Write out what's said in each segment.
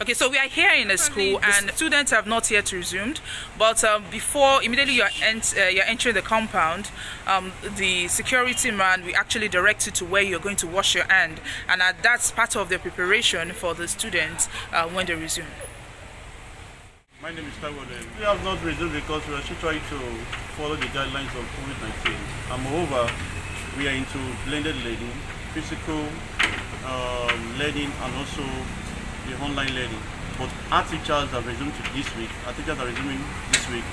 Okay, so we are here in a school and students have not yet resumed, but before immediately you're entering the compound, the security man will actually direct you to where you're going to wash your hand, and that's part of the preparation for the students when they resume. My name is Vanguard. We have not resumed because we are still trying to follow the guidelines of COVID-19, and moreover, we are into blended learning, physical learning, and also the online learning. But our teachers have resumed this week. Our teachers are resuming this week.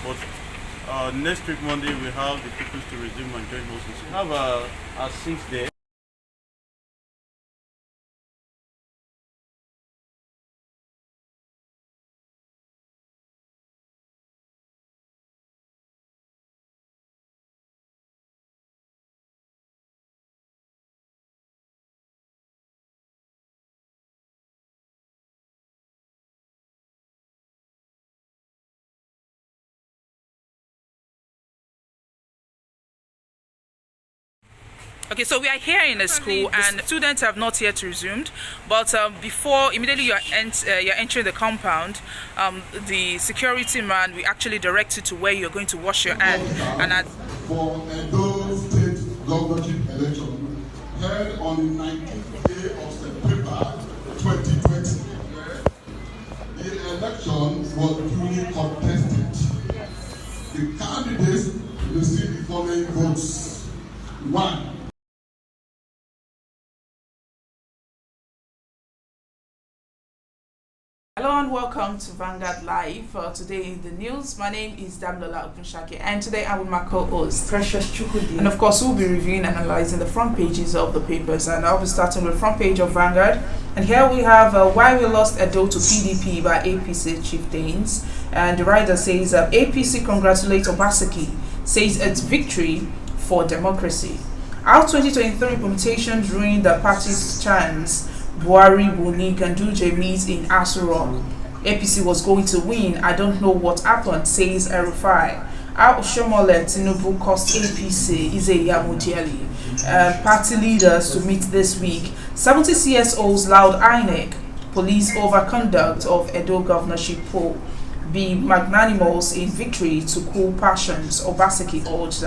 But next week, Monday, we have the pupils to resume and join us. We have our seats there. Okay, so we are here in a school and students have not yet resumed, but before immediately you're entering the compound, the security man will actually direct you to where you're going to wash your hand. And for Ondo state governorship election held on the 19th day of September 2020, the election was duly contested. The candidates received the following votes: 1. Hello and welcome to Vanguard Live. Today in the news, my name is Damlola Ogunshake, and today I'm with my co-host Precious Chukudi. And of course, we'll be reviewing and analyzing the front pages of the papers, and I'll be starting with the front page of Vanguard. And here we have why we lost Ondo to PDP by APC chieftains. And the writer says APC congratulates Obaseki, says it's victory for democracy. Our 2023 implementation during the party's chance, Buhari, Buni, Ganduje meet in Aso Rock. APC was going to win. I don't know what happened, says Erufai. Our Oshomole Tinubu cost APC is a Yamudiali. Party leaders to meet this week. 70 CSOs loud INEC. Police over conduct of Edo governorship poll. Be magnanimous in victory to cool passions. Obaseki urged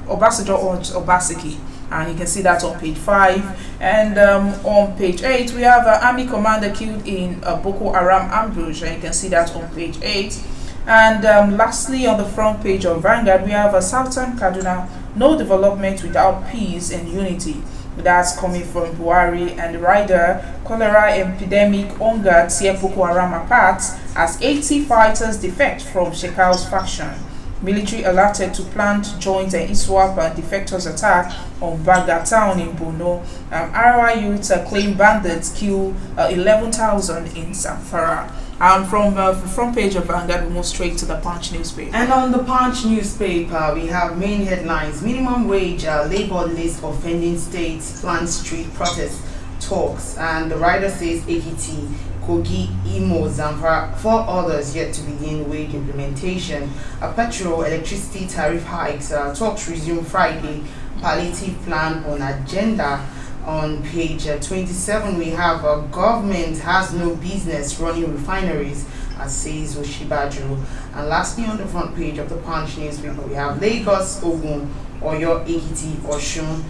Obasanjo urged Obaseki. And you can see that on page 5. And on page 8, we have an army commander killed in a Boko Haram ambush. And you can see that on page 8. And lastly, on the front page of Vanguard, we have a Southern Kaduna, no development without peace and unity. That's coming from Buhari. And the rider, cholera epidemic, hunger tear Boko Haram apart as 80 fighters defect from Shekau's faction. Military alerted to planned joint ISWAP and defectors attack on Baga town in Borno. Arawa youths claim bandits kill 11,000 in Zamfara. And from the front page of Vanguard, we move straight to the Punch newspaper. And on the Punch newspaper, we have main headlines: minimum wage, Labour list offending states, planned street protest talks. And the writer says Ekiti, Kogi, Imo, Zamfara, 4 others yet to begin wage implementation. Petrol, electricity tariff hikes, talks resume Friday. Palliative plan on agenda. On page 27, we have government has no business running refineries, as says Oshibaju. And lastly, on the front page of the Punch newspaper, we have Lagos, Ogun, Oyo, Ekiti, Oshun,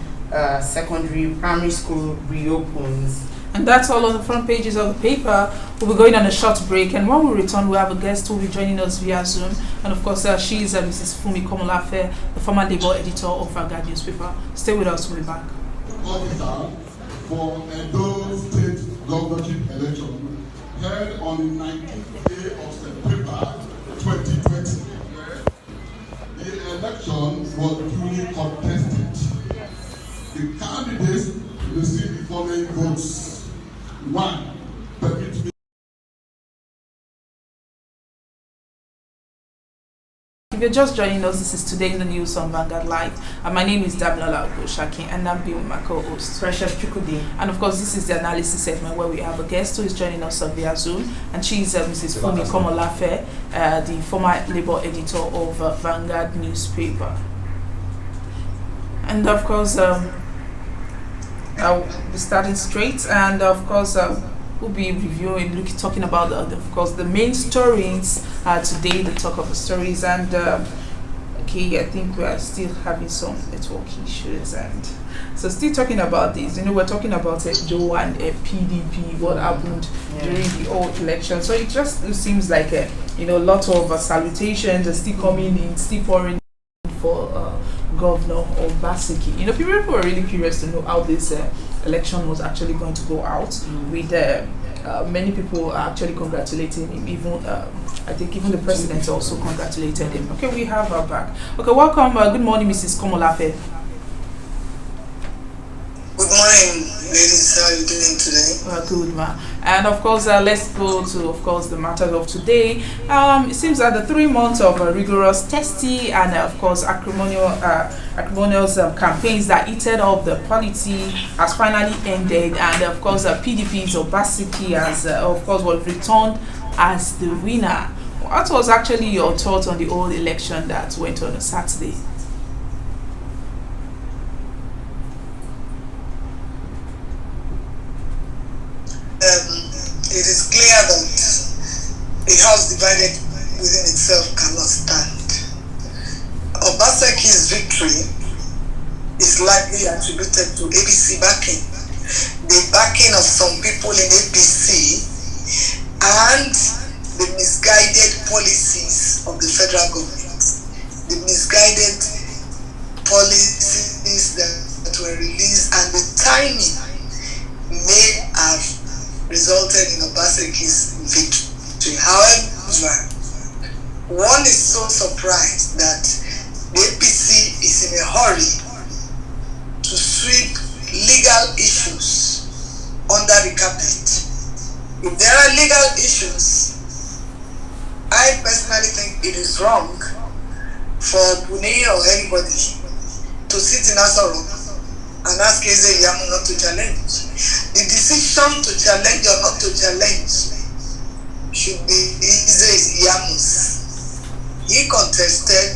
secondary primary school reopens. And that's all on the front pages of the paper. We'll be going on a short break, and when we return, we'll have a guest who will be joining us via Zoom. And of course, she is Mrs. Fumi Komolafe, the former Labour editor of Vanguard newspaper. Stay with us, we'll be back. Officer for Edo state governorship election held on the 19th day of September 2020. The election was duly contested. The candidates received the following votes: 1. Permit me. If you're just joining us, this is Today in the News on Vanguard Live. And my name is Damlola Ogunshake, and I'm being with my co-host Precious Chukudi. And of course, this is the analysis segment where we have a guest who is joining us via Zoom, and she is Mrs. Fumi Komolafe, the former Labour editor of Vanguard newspaper. And of course, I'll be starting straight. And of course, we'll be reviewing, talking about of course the main stories today. The talk of the stories, and okay, I think we are still having some network issues, and so still talking about this. We're talking about Joe and PDP, what happened during the old election. So it just seems like a lot of salutations are still coming in, still pouring for Governor Obaseki. People were really curious to know how this election was actually going to go out. With many people are actually congratulating him. Even I think even the president also congratulated him. Okay, we have her back. Okay, welcome. Good morning, Mrs. Komolafe. Good morning, ladies. How are you doing today? Good, ma. And of course, let's go to, of course, the matter of today. It seems that the 3 months of rigorous, testy, and of course, acrimonious campaigns that heated up the polity has finally ended. And of course, PDP's Obaseki has, of course, was returned as the winner. What was actually your thoughts on the old election that went on Saturday? It is clear that a house divided within itself cannot stand. Obaseki's victory is likely attributed to APC backing, the backing of some people in APC, and the misguided policies of the federal government, the misguided policies that were released, and the timing may have resulted in Obaseki's victory. However, one is so surprised that the APC is in a hurry to sweep legal issues under the carpet. If there are legal issues, I personally think it is wrong for Pune or anybody to sit in Asoro and ask Eze Yamu not to challenge. The decision to challenge or not to challenge should be Eze Yamu's. He contested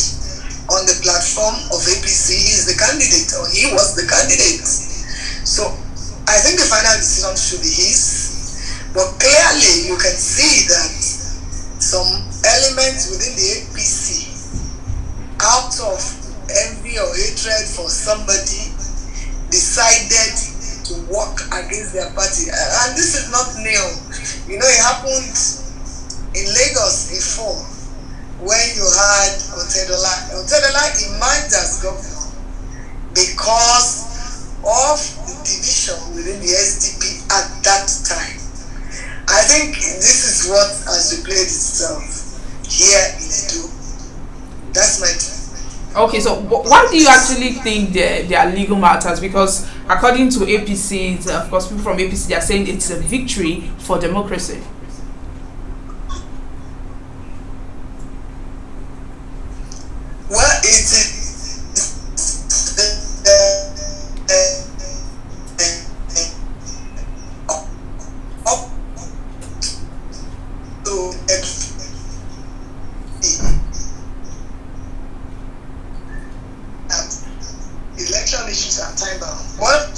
on the platform of APC. He is the candidate, or he was the candidate. So I think the final decision should be his. But clearly you can see that some elements within the APC, out of envy or hatred for somebody, decided to work against their party. And this is not new. It happened in Lagos before, when you had Otedola. Otedola emerged as governor because of the division within the SDP at that time. I think this is what has replayed itself here in Edo. That's my time. Okay, so why do you actually think they are legal matters? Because according to APC, of course, people from APC, they are saying it's a victory for democracy. Well, it is election issues are time bound. What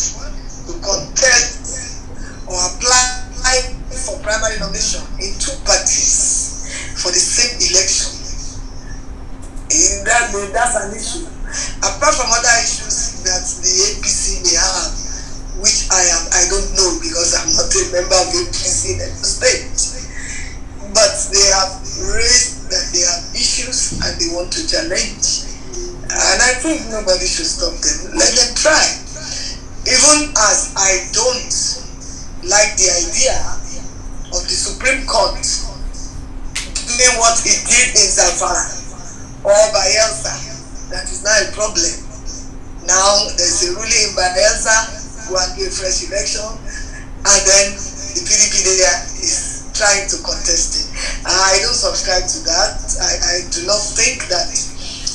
to contest or apply for primary nomination in two parties for the same election. That's an issue. Apart from other issues that the APC may have, which I don't know because I'm not a member of the APC in the state. But they have raised that they have issues and they want to challenge. And I think nobody should stop them. Let them try. Even as I don't like the idea of the Supreme Court doing what it did in Zamfara or Bayelsa, that is not a problem. Now there's a ruling in Bayelsa, go and give fresh election, and then the PDP there is trying to contest it. I don't subscribe to that. I do not think that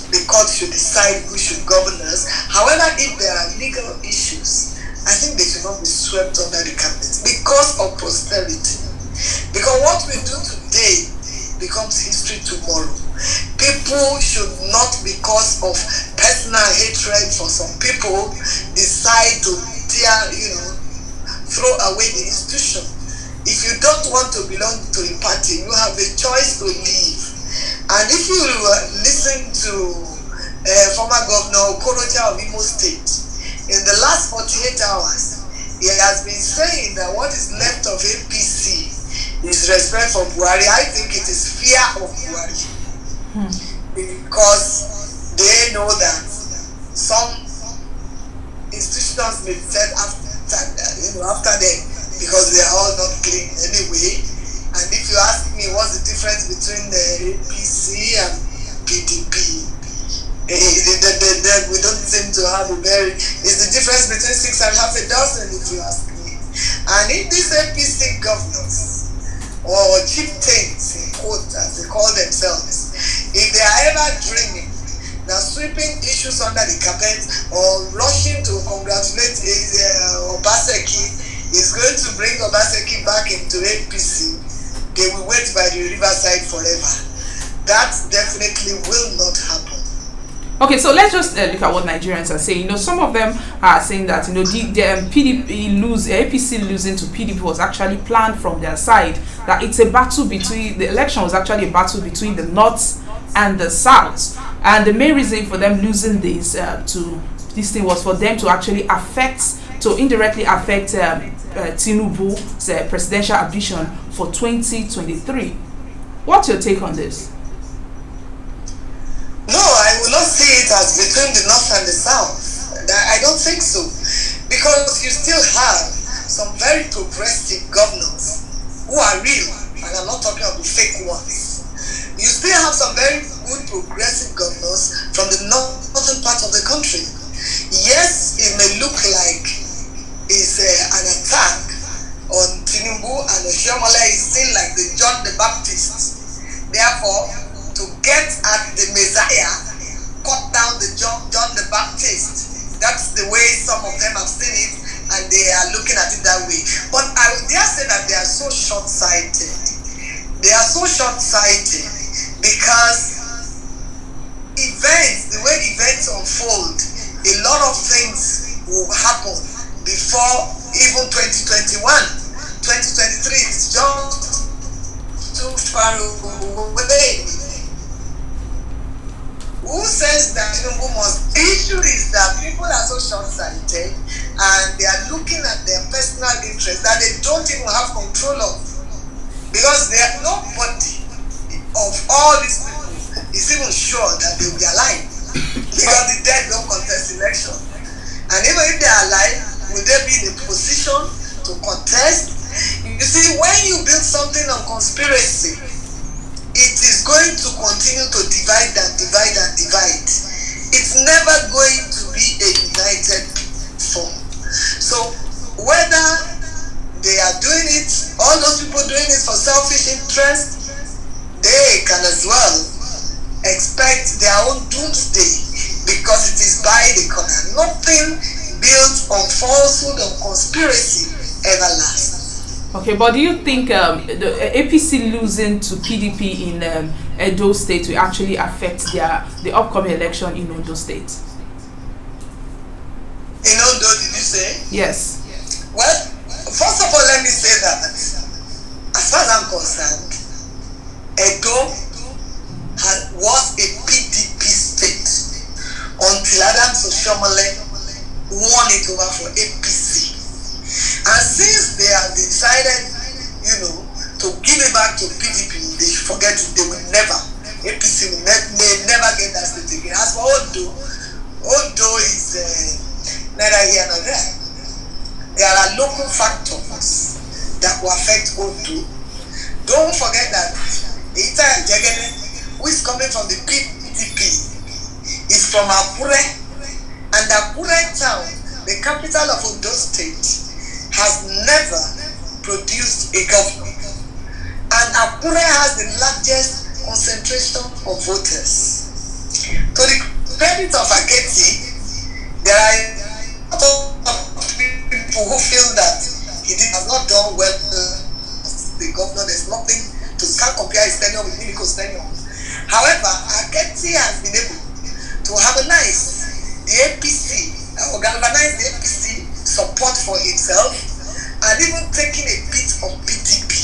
the court should decide who should govern us. However, if there are legal issues, I think they should not be swept under the carpet because of posterity. Because what we do today becomes history tomorrow. People should not, because of personal hatred for some people, decide to throw away the institution. If you don't want to belong to a party, you have a choice to leave. And if you listen to former Governor Okorocha of Imo State, in the last 48 hours, he has been saying that what is left of APC is respect for Buhari. I think it is fear of Buhari. Because they know that some institutions may be set after them because they are all not clean anyway. And if you ask me what's the difference between the APC and PDP, we don't seem to have a very, it's the difference between 6 and half a dozen, if you ask me. And if these APC governors or chieftains, in quote, as they call themselves, if they are ever dreaming that sweeping issues under the carpet or rushing to congratulate Obaseki is going to bring Obaseki back into APC, they will wait by the riverside forever. That definitely will not happen. Okay, so let's just look at what Nigerians are saying. Some of them are saying that the PDP APC losing to PDP was actually planned from their side. That it's a battle between the election was actually a battle between the North and the South, and the main reason for them losing this thing was for them to actually indirectly affect Tinubu's presidential ambition for 2023. What's your take on this? No, I will not see it as between the North and the South. I don't think so. Because you still have some very progressive governors who are real, and I'm not talking about the fake ones. You still have some very good progressive governors from the northern part of the country. Yes, it may look like it's an attack on Tinubu, and Oshiomhole is seen like the John the Baptist. Therefore, to get at the Messiah, cut down the John the Baptist. That's the way some of them have seen it, and they are looking at it that way. But I would dare say that they are so short-sighted. They are so short-sighted because the way events unfold, a lot of things will happen before even 2021. 2023 is just too far away. Who says that Tinubu must? The issue is that people are so short-sighted and they are looking at their personal interests that they don't even have control of. Because nobody of all these people is even sure that they will be alive. Because the dead don't contest election. And even if they are alive, will they be in a position to contest? You see, when you build something on conspiracy, it is going to continue to divide and divide and divide. It's never going to be a united form. So whether they are doing it, all those people doing it for selfish interest, they can as well expect their own doomsday because it is by the corner. Nothing built on falsehood or conspiracy ever lasts. Okay, but do you think the APC losing to PDP in Edo State will actually affect the upcoming election in Ondo State? In Ondo, did you say? Yes. Well, first of all, let me say that as far as I'm concerned, Edo was a PDP state until Adams Oshiomhole won it over for APC. And since they have decided, to give it back to PDP, they forget it. They will never. APC may never get that state again. As for Ondo is neither here nor there. There are local factors that will affect Ondo. Don't forget that Ita Jegene, who is coming from the PDP, is from Akure, and Akure town, the capital of Ondo State, has never produced a governor. And Akure has the largest concentration of voters. To the credit of Aketi, there are a lot of people who feel that he has not done well as the governor. There's nothing can't compare his tenure with Mimiko's tenure. However, Aketi has been able to galvanize the APC support for itself, and even taking a bit of PDP.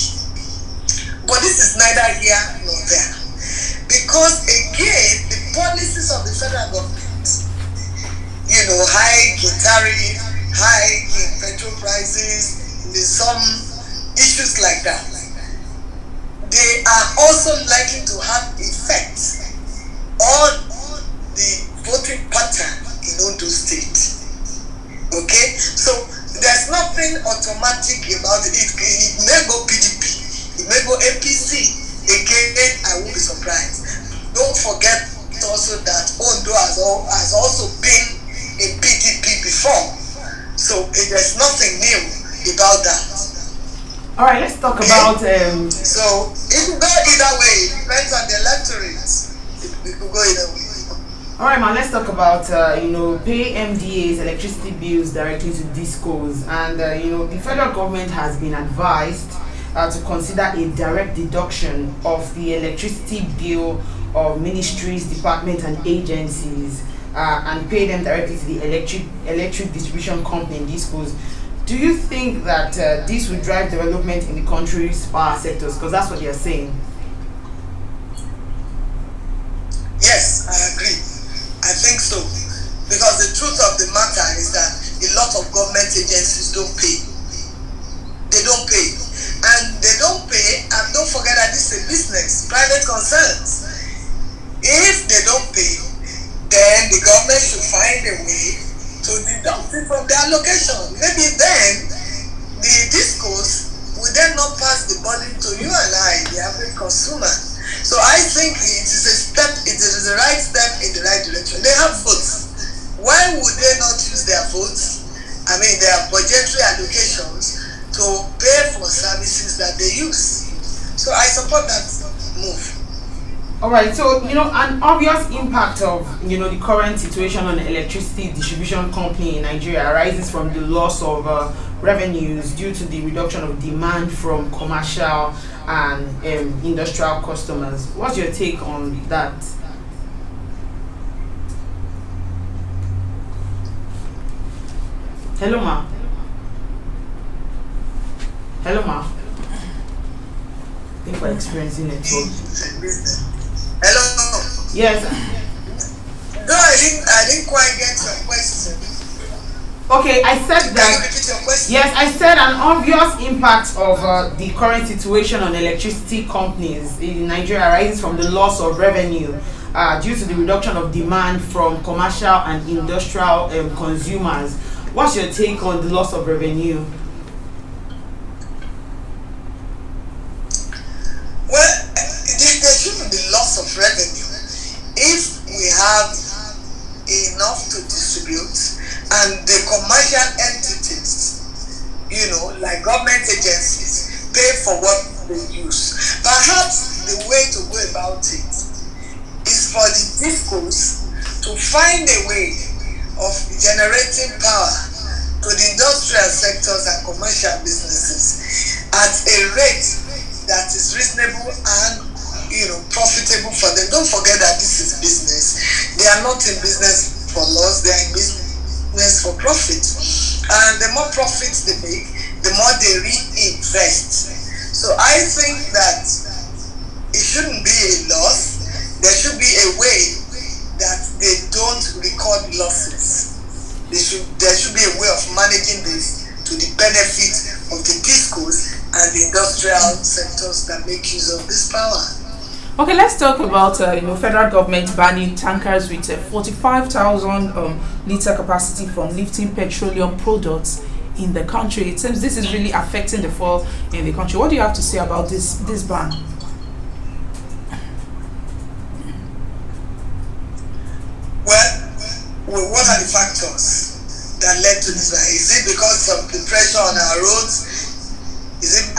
But this is neither here nor there. Because again, the policies of the federal government, hike in tariff, hike in petrol prices, some issues like that, they are also likely to have effect on the voting pattern in Ondo State. Okay? So there's nothing automatic about it. It may go PDP, it may go APC. Again, I won't be surprised. Don't forget also that Ondo has also been a PDP before. So there's nothing new about that. All right, let's talk about. So it could go either way. It depends on the electorate. It could go either way. All right, man. Let's talk about pay MDA's electricity bills directly to discos, and the federal government has been advised to consider a direct deduction of the electricity bill of ministries, departments, and agencies, and pay them directly to the electric distribution company in discos. Do you think that this would drive development in the country's power sectors? Because that's what you're saying. Yes, I agree. I think so. Because the truth of the matter is that a lot of government agencies don't pay. They don't pay. And they don't pay, and don't forget that this is a business, private concerns. If they don't pay, then the government should find a way to deduct it from their allocation. Maybe then the discos will then not pass the burden to you and I, the average consumer. So I think it is the right step in the right direction. They have votes. Why would they not use their votes? I mean, their budgetary allocations to pay for services that they use. So I support that move. All right, so an obvious impact of the current situation on the electricity distribution company in Nigeria arises from the loss of revenues due to the reduction of demand from commercial and industrial customers. What's your take on that? Hello, ma. Hello, ma. I think we're experiencing it. Hello. Yes. No, I didn't quite get your question. Okay, I said Can that. you repeat your question? Yes, I said an obvious impact of the current situation on electricity companies in Nigeria arises from the loss of revenue due to the reduction of demand from commercial and industrial consumers. What's your take on the loss of revenue? Well, there shouldn't be loss of revenue if we have enough to distribute and the commercial entities, like government agencies, pay for what they use. Perhaps the way to go about it is for the discos to find a way of generating power to the industrial sectors and commercial businesses at a rate that is reasonable and profitable for them. Don't forget that this is business. They are not in business for loss, they are in business for profit. And the more profits they make, the more they reinvest. So I think that it shouldn't be a loss. There should be a way that they don't record losses. There should be a way of managing this to the benefit of the discos and the industrial sectors that make use of this power. Okay, let's talk about federal government banning tankers with 45,000 liter capacity from lifting petroleum products in the country. It seems this is really affecting the fall in the country. What do you have to say about this ban? Well, what are the factors that led to this? Is it because of the pressure on our roads? Is it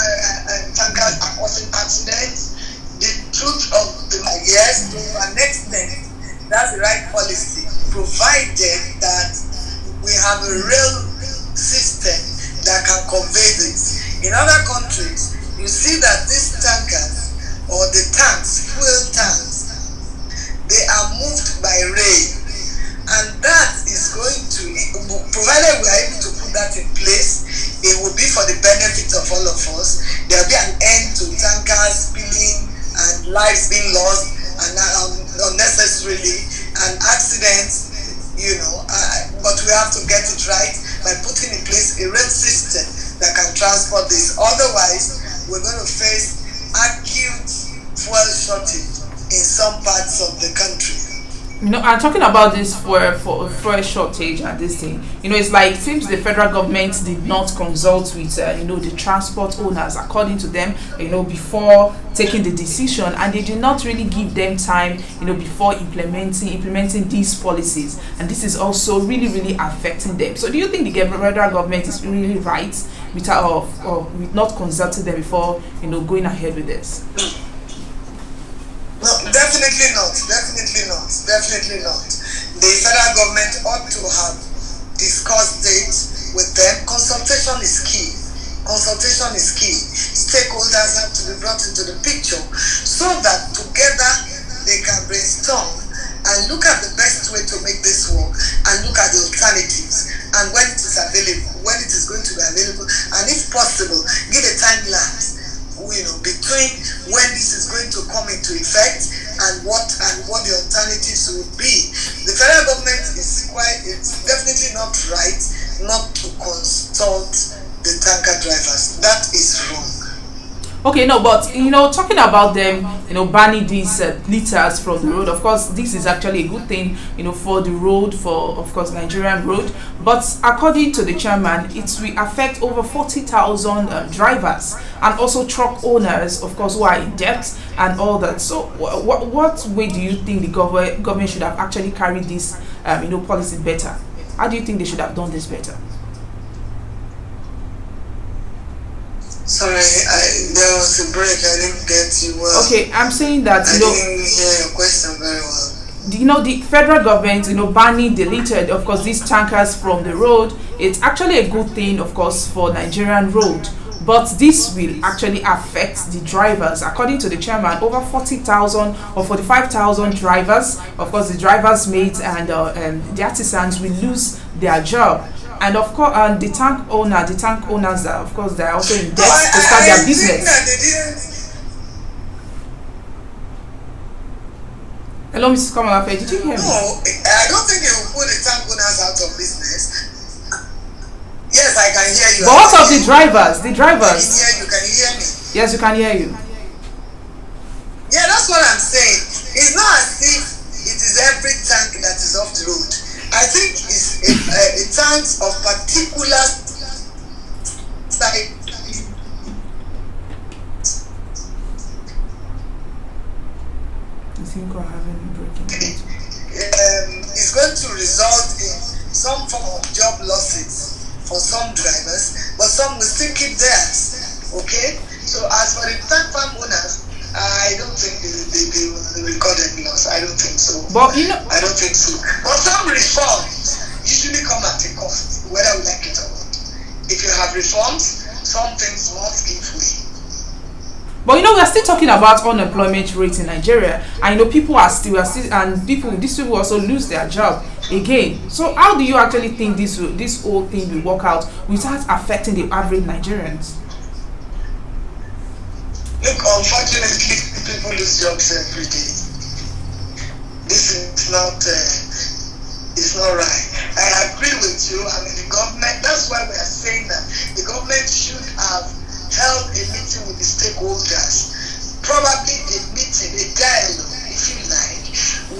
tankers are causing accidents? The truth of the matter, yes, to an extent, that's the right policy, provided that we have a real system that can convey this. In other countries, you see that these tankers or the tanks, fuel tanks, they are moved by rail, and that is going to, provided we are able to put that in place, it will be for the benefit of all of us. There will be an end to tankers spilling and lives being lost and unnecessarily and accidents, but we have to get it right by putting in place a rail system that can transport this. Otherwise, we're going to face acute fuel shortage in some parts of the country. I'm talking about this for shortage and this thing. It's like it seems the federal government did not consult with the transport owners according to them, before taking the decision, and they did not really give them time, before implementing these policies, and this is also really really affecting them. So, do you think the federal government is really right with not consulting them before going ahead with this? No, definitely not. The federal government ought to have discussed it with them. Consultation is key. Stakeholders have to be brought into the picture so that together they can brainstorm and look at the best way to make this work and look at the alternatives and when it is available, when it is going to be available, and if possible, give a time lapse between when this is going to come into effect and what the alternatives would be. The federal government it's definitely not right not to consult the tanker drivers. That is wrong. Okay, no, but talking about them, banning these litters from the road. Of course, this is actually a good thing, for the road, for of course Nigerian road. But according to the chairman, it will affect over 40,000 drivers and also truck owners, of course, who are in debt and all that. So, what way do you think the government should have actually carried this, policy better? How do you think they should have done this better? Sorry, there was a break. I didn't get you well. Okay, I'm saying that I didn't hear your question very well. The federal government, banning the litter, of course, these tankers from the road. It's actually a good thing, of course, for Nigerian road. But this will actually affect the drivers. According to the chairman, over 40,000 or 45,000 drivers, of course, the drivers' mates and the artisans will lose their job. And of course, the tank owners, of course, they are also in debt to start their business. Hello, Mrs. Kamalafe, did you hear me? No, I don't think they will put the tank owners out of business. Yes, I can hear you. But what of the drivers? The drivers. Can you hear me? Yes, you can hear you. Yeah, that's what I'm saying. It's not as if it is every tank that is off the road. I think it's a tanks of particular type. I think we're having breaking. It's going to result in some form of job losses for some drivers, but some will still keep theirs. Okay? So as for the tank farm owners, I don't think they will record any loss. I don't think so. But I don't think so. But some reforms usually come at a cost, whether we like it or not. If you have reforms, some things must give way. But we are still talking about unemployment rate in Nigeria, and people are still and these people also lose their job again. So how do you actually think this whole thing will work out without affecting the average Nigerians? Look, unfortunately, people lose jobs every day. This is not right. I agree with you. The government. That's why we are saying that the government should have held a meeting with the stakeholders. Probably a meeting, a dialogue, if you like,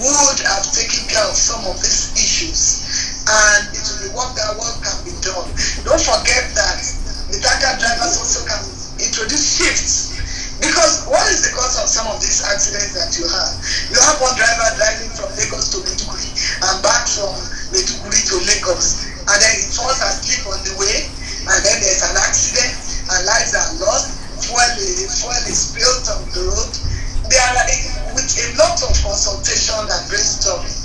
would have taken care of some of these issues, and it will be what can be done. Don't forget that the tanker drivers also can introduce shifts. Because what is the cause of some of these accidents that you have? You have one driver driving from Lagos to Maiduguri and back from Maiduguri to Lagos, and then he falls asleep on the way, and then there's an accident and lives are lost. Fuel is spilled on the road. With a lot of consultation and brainstorming,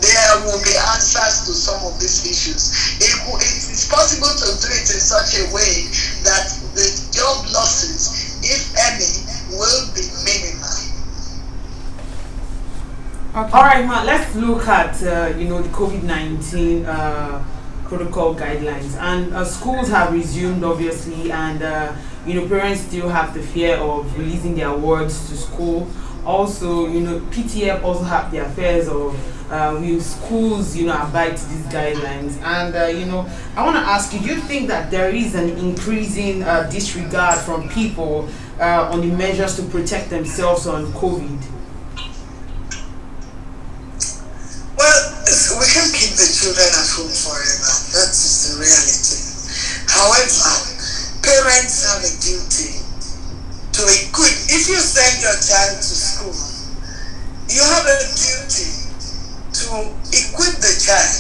there will be answers to some of these issues. It is possible to do it in such a way that the job losses, if any, will be minimal. Okay. All right, ma. Let's look at the COVID-19 protocol guidelines, and schools have resumed, obviously, and parents still have the fear of releasing their words to school. Also, PTF also have their fears of will schools, abide to these guidelines. And, I want to ask you, do you think that there is an increasing disregard from people on the measures to protect themselves on COVID? Well, we can't keep the children at home forever. That is the reality. However, parents have a duty to equip. If you send your child to school, you have a duty to equip the child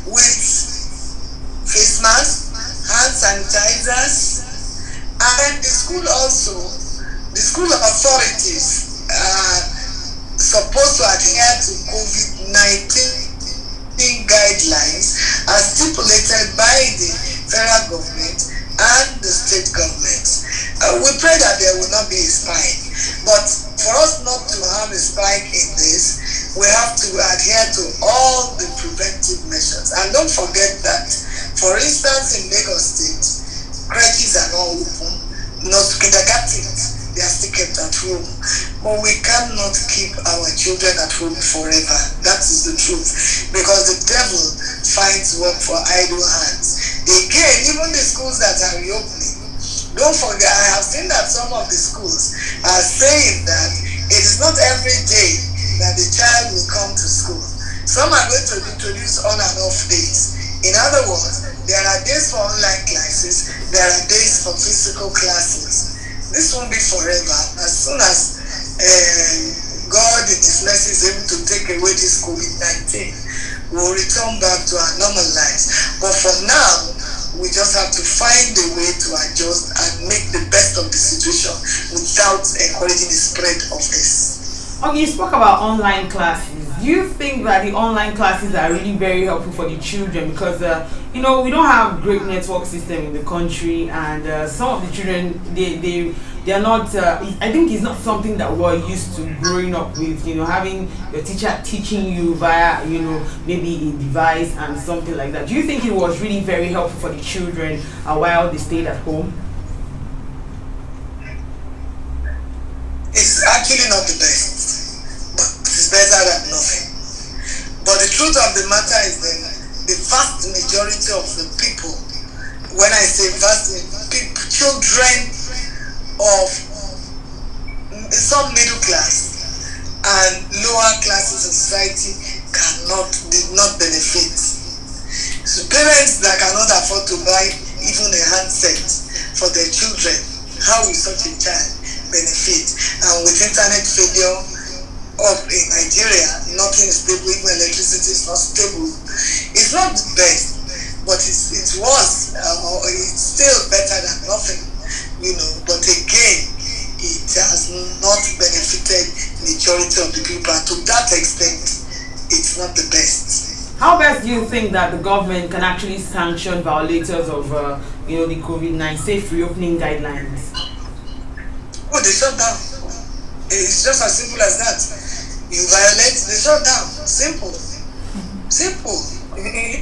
with face masks, hand sanitizers, and the school authorities are supposed to adhere to COVID-19 guidelines as stipulated by the federal government and the state governments. We pray that there will not be a spike, but for us not to have a spike in this, we have to adhere to all the preventive measures. And don't forget that, for instance, in Lagos State, crèches are not open, not kindergartens, they are still kept at home. But we cannot keep our children at home forever. That is the truth. Because the devil finds work for idle hands. Again, even the schools that are reopening, don't forget, I have seen that some of the schools are saying that it is not every day that the child will come to school. Some are going to introduce on and off days. In other words, there are days for online classes, there are days for physical classes. This won't be forever. As soon as God in His mercy is able to take away this COVID-19, we'll return back to our normal lives. But for now, we just have to find a way to adjust and make the best of the situation without encouraging the spread of this. Okay, you spoke about online classes. Do you think that the online classes are really very helpful for the children? Because, we don't have great network system in the country, and some of the children, they are not, I think it's not something that we're used to growing up with, having your teacher teaching you via, maybe a device and something like that. Do you think it was really very helpful for the children while they stayed at home? It's actually not the best, but it's better than nothing. But the truth of the matter is that the vast majority of the people, when I say vast, children of some middle class and lower classes of society did not benefit. So parents that cannot afford to buy even a handset for their children, how will such a child benefit? And with internet failure up in Nigeria, nothing is stable, even electricity is not stable. It's not the best, but it's still better than nothing, but again, it has not benefited the majority of the people, and to that extent, it's not the best. How best do you think that the government can actually sanction violators of, the COVID-19 safe reopening guidelines? Oh, they shut down. It's just as simple as that. You violate, they shut down. Simple.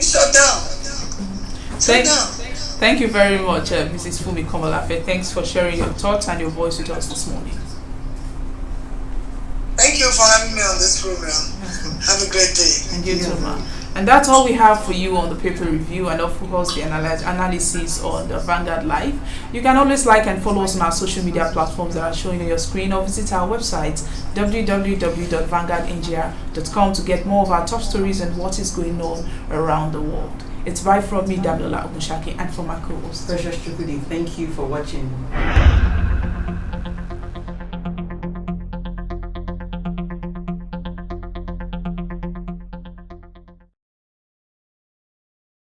Shut down. Thank you very much, Mrs. Fumi Komolafe. Thanks for sharing your thoughts and your voice with us this morning. Thank you for having me on this program. Have a great day. And you too, ma'am. And that's all we have for you on the paper review, and of course the analysis on the Vanguard Live. You can always like and follow us on our social media platforms that are showing on your screen, or visit our website www.vanguardindia.com to get more of our top stories and what is going on around the world. It's bye from me, Damilola Ogunshaki, and from my co-host, Precious Chukudi. Thank you for watching.